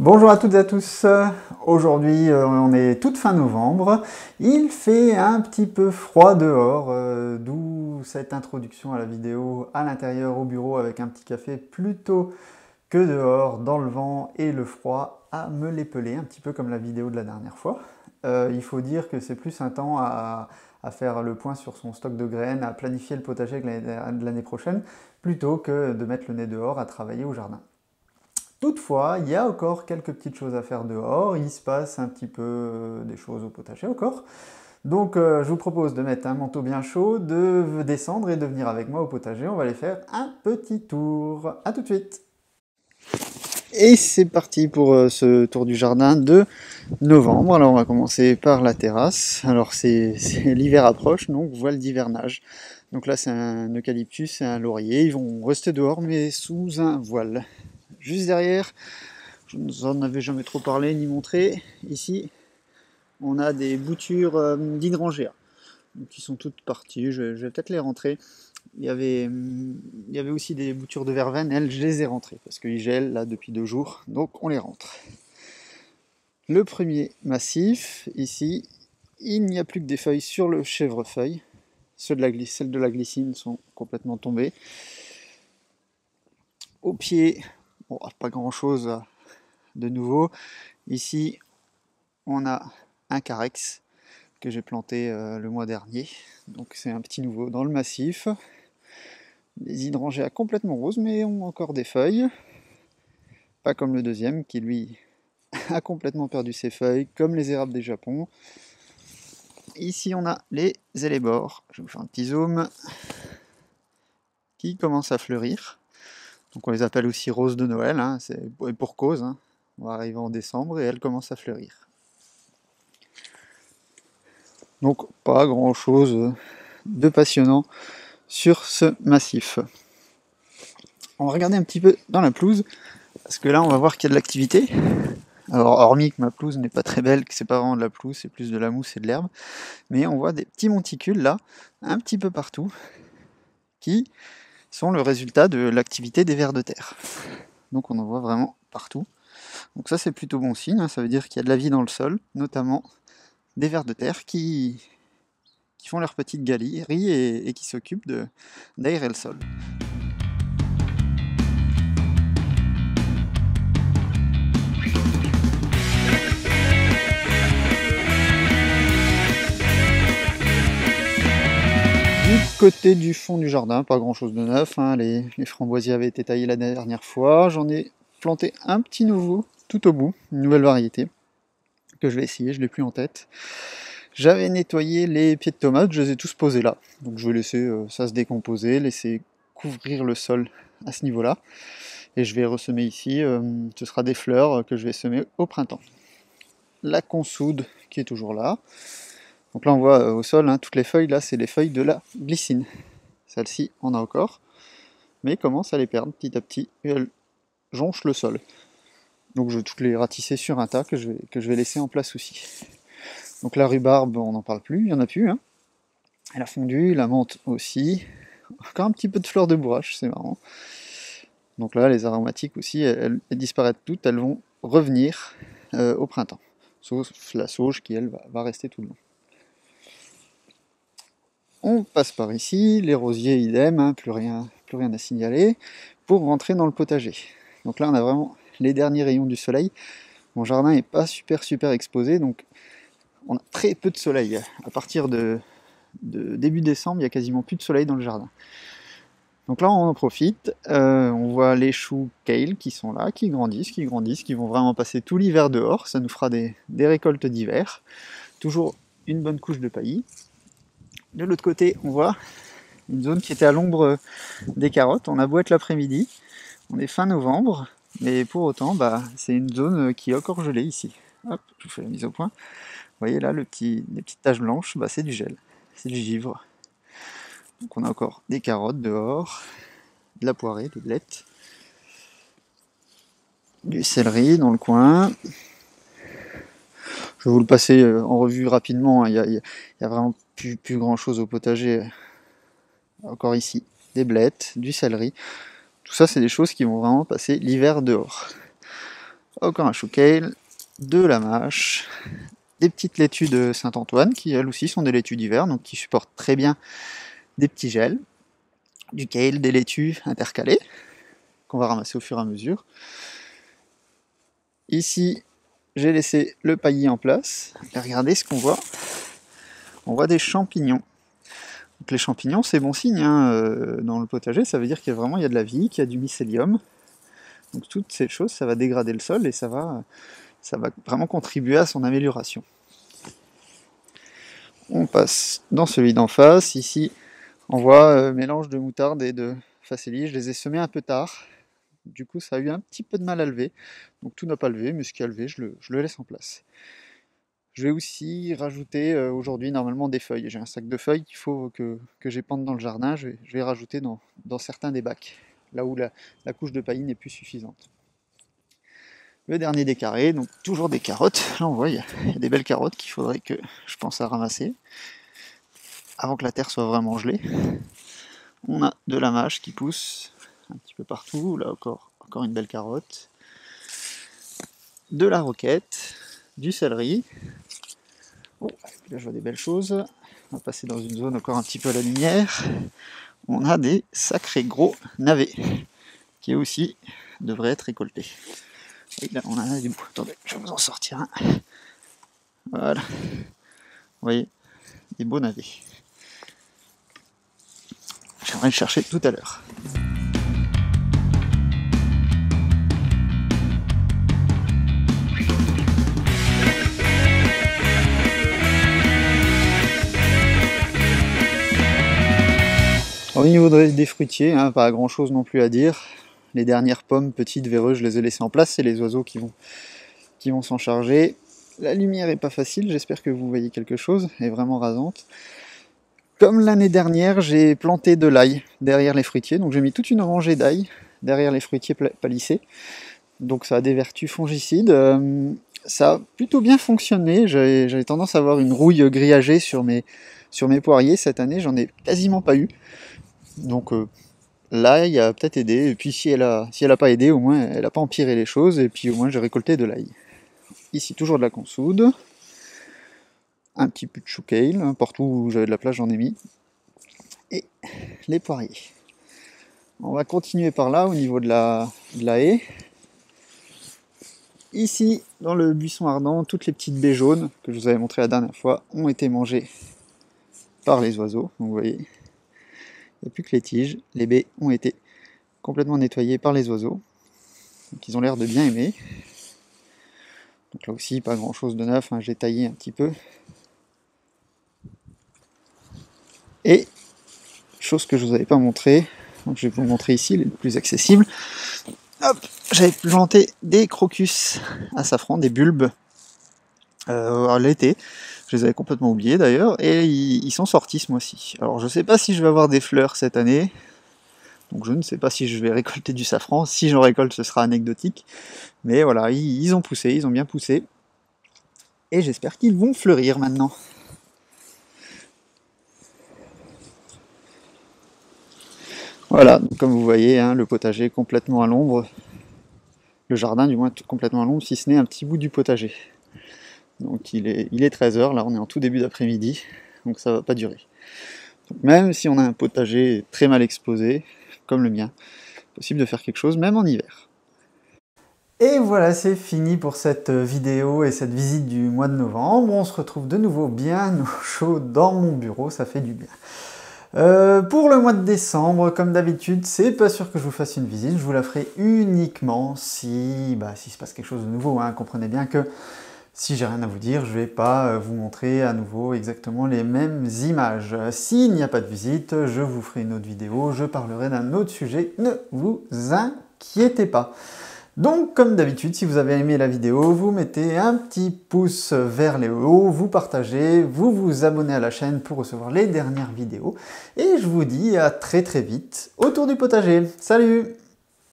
Bonjour à toutes et à tous, aujourd'hui on est toute fin novembre, il fait un petit peu froid dehors, d'où cette introduction à la vidéo à l'intérieur au bureau avec un petit café plutôt que dehors dans le vent et le froid à me l'épeler, un petit peu comme la vidéo de la dernière fois. Il faut dire que c'est plus un temps à faire le point sur son stock de graines, à planifier le potager de l'année prochaine, plutôt que de mettre le nez dehors à travailler au jardin. Toutefois, il y a encore quelques petites choses à faire dehors, il se passe un petit peu des choses au potager encore. Donc je vous propose de mettre un manteau bien chaud, de descendre et de venir avec moi au potager. On va aller faire un petit tour. A tout de suite. Et c'est parti pour ce tour du jardin de novembre. Alors on va commencer par la terrasse. Alors l'hiver approche, donc voile d'hivernage. Donc là c'est un eucalyptus et un laurier. Ils vont rester dehors mais sous un voile. Juste derrière, je ne vous en avais jamais trop parlé ni montré, ici on a des boutures d'hydrangea qui sont toutes parties, je vais peut-être les rentrer. Il y avait aussi des boutures de verveine, elles je les ai rentrées parce qu'ils gèlent là depuis 2 jours, donc on les rentre. Le premier massif, ici, il n'y a plus que des feuilles sur le chèvrefeuille, celles de la glycine sont complètement tombées. Au pied, bon, pas grand chose de nouveau. Ici, on a un carex que j'ai planté le mois dernier. Donc c'est un petit nouveau dans le massif. Des hydrangeas complètement roses, mais ont encore des feuilles. Pas comme le deuxième, qui lui a complètement perdu ses feuilles, comme les érables des Japon. Ici on a les élébores. Je vais vous faire un petit zoom. Qui commencent à fleurir. Donc on les appelle aussi roses de Noël, hein. C'est pour cause. Hein. On va arriver en décembre et elles commencent à fleurir. Donc pas grand chose de passionnant sur ce massif. On va regarder un petit peu dans la pelouse, parce que là on va voir qu'il y a de l'activité. Alors hormis que ma pelouse n'est pas très belle, que c'est pas vraiment de la pelouse, c'est plus de la mousse et de l'herbe, mais on voit des petits monticules là, un petit peu partout, qui sont le résultat de l'activité des vers de terre. Donc on en voit vraiment partout. Donc ça c'est plutôt bon signe, hein. Ça veut dire qu'il y a de la vie dans le sol, notamment des vers de terre qui font leur petite galerie et qui s'occupent d'aérer le sol. Du côté du fond du jardin, pas grand chose de neuf, hein. Les framboisiers avaient été taillés la dernière fois, j'en ai planté un petit nouveau tout au bout, une nouvelle variété, que je vais essayer, je l'ai plus en tête. J'avais nettoyé les pieds de tomates, je les ai tous posés là, donc je vais laisser ça se décomposer, laisser couvrir le sol à ce niveau-là, et je vais ressemer ici, ce sera des fleurs que je vais semer au printemps. La consoude qui est toujours là. Donc là on voit au sol, hein, toutes les feuilles, là c'est les feuilles de la glycine. Celle-ci on a encore, mais commence à les perdre petit à petit, et elles jonchent le sol. Donc je vais toutes les ratisser sur un tas que je vais laisser en place aussi. Donc la rhubarbe, on n'en parle plus, il n'y en a plus. Hein. Elle a fondu, la menthe aussi. Encore un petit peu de fleurs de bourrache, c'est marrant. Donc là, les aromatiques aussi, elles disparaissent toutes, elles vont revenir au printemps. Sauf la sauge qui, elle, va rester tout le long. On passe par ici, les rosiers idem, hein, plus rien à signaler, pour rentrer dans le potager. Donc là on a vraiment les derniers rayons du soleil. Mon jardin n'est pas super exposé, donc on a très peu de soleil. À partir de début décembre, il n'y a quasiment plus de soleil dans le jardin. Donc là on en profite, on voit les choux kale qui sont là, qui grandissent, qui vont vraiment passer tout l'hiver dehors, ça nous fera des récoltes d'hiver. Toujours une bonne couche de paillis. De l'autre côté, on voit une zone qui était à l'ombre des carottes. On a beau être l'après-midi, on est fin novembre, mais pour autant, c'est une zone qui est encore gelée ici. Hop, je vous fais la mise au point. Vous voyez là, les petites taches blanches, c'est du gel, c'est du givre. Donc on a encore des carottes dehors, de la poirée, des blettes, du céleri dans le coin. Je vais vous le passer en revue rapidement, il n'y a vraiment plus grand chose au potager. Encore ici, des blettes, du céleri. Tout ça, c'est des choses qui vont vraiment passer l'hiver dehors. encore un chou kale, de la mâche, des petites laitues de Saint-Antoine, qui elles aussi sont des laitues d'hiver, donc qui supportent très bien des petits gels, du kale, des laitues intercalées, qu'on va ramasser au fur et à mesure. Ici, j'ai laissé le paillis en place, et regardez ce qu'on voit. On voit des champignons. Donc les champignons, c'est bon signe hein, dans le potager, ça veut dire qu'il y a de la vie, qu'il y a du mycélium. Donc toutes ces choses, ça va dégrader le sol et ça va vraiment contribuer à son amélioration. On passe dans celui d'en face. Ici, on voit mélange de moutarde et de facélie. Je les ai semés un peu tard. Du coup, ça a eu un petit peu de mal à lever. Donc tout n'a pas levé, mais ce qui a levé, je le laisse en place. Je vais aussi rajouter aujourd'hui normalement des feuilles. J'ai un sac de feuilles qu'il faut que j'épande dans le jardin. Je vais rajouter dans certains des bacs, là où la couche de paillis n'est plus suffisante. Le dernier des carrés, donc toujours des carottes. Là on voit, il y a des belles carottes qu'il faudrait que je pense à ramasser avant que la terre soit vraiment gelée. On a de la mâche qui pousse un petit peu partout. Là encore une belle carotte. De la roquette, du céleri. Oh, là je vois des belles choses. On va passer dans une zone encore un petit peu à la lumière. On a des sacrés gros navets qui aussi devraient être récoltés. Et là on en a du bout. Attendez, je vais vous en sortir un. Voilà. Vous voyez, des beaux navets. J'aimerais le chercher tout à l'heure. Au niveau des fruitiers, hein, pas grand chose non plus à dire. Les dernières pommes petites véreuses, je les ai laissées en place, c'est les oiseaux qui vont s'en charger. La lumière est pas facile, j'espère que vous voyez quelque chose, elle est vraiment rasante. Comme l'année dernière, j'ai planté de l'ail derrière les fruitiers, donc j'ai mis toute une rangée d'ail derrière les fruitiers palissés. Donc ça a des vertus fongicides. Ça a plutôt bien fonctionné, j'avais tendance à avoir une rouille grillagée sur mes poiriers. Cette année, j'en ai quasiment pas eu. Donc l'ail a peut-être aidé, et puis si elle a pas aidé, au moins elle a pas empiré les choses, et puis au moins j'ai récolté de l'ail. Ici toujours de la consoude, un petit peu de chou kale, hein, partout où j'avais de la place j'en ai mis, et les poiriers. On va continuer par là au niveau de la haie. Ici, dans le buisson ardent, toutes les petites baies jaunes que je vous avais montré la dernière fois ont été mangées par les oiseaux, donc vous voyez. Il n'y a plus que les tiges, les baies ont été complètement nettoyées par les oiseaux. Donc ils ont l'air de bien aimer. Donc là aussi, pas grand chose de neuf, hein, j'ai taillé un petit peu. Et, chose que je ne vous avais pas montré, donc je vais vous le montrer ici, le plus accessible. Hop, j'avais planté des crocus à safran, des bulbes, à l'été. Je les avais complètement oubliés d'ailleurs, et ils sont sortis ce mois-ci. Alors je ne sais pas si je vais avoir des fleurs cette année, donc je ne sais pas si je vais récolter du safran. Si j'en récolte, ce sera anecdotique. Mais voilà, ils ont poussé, ils ont bien poussé. Et j'espère qu'ils vont fleurir maintenant. Voilà, donc comme vous voyez, hein, le potager complètement à l'ombre. Le jardin du moins complètement à l'ombre, si ce n'est un petit bout du potager. Donc il est 13h, là on est en tout début d'après-midi, donc ça va pas durer. Donc même si on a un potager très mal exposé, comme le mien, possible de faire quelque chose même en hiver. Et voilà, c'est fini pour cette vidéo et cette visite du mois de novembre. On se retrouve de nouveau bien au chaud dans mon bureau, ça fait du bien. Pour le mois de décembre, comme d'habitude, c'est pas sûr que je vous fasse une visite, je vous la ferai uniquement si se passe quelque chose de nouveau. Hein. Comprenez bien que si j'ai rien à vous dire, je vais pas vous montrer à nouveau exactement les mêmes images. S'il n'y a pas de visite, je vous ferai une autre vidéo, je parlerai d'un autre sujet, ne vous inquiétez pas. Donc, comme d'habitude, si vous avez aimé la vidéo, vous mettez un petit pouce vers le haut, vous partagez, vous vous abonnez à la chaîne pour recevoir les dernières vidéos. Et je vous dis à très vite autour du potager. Salut!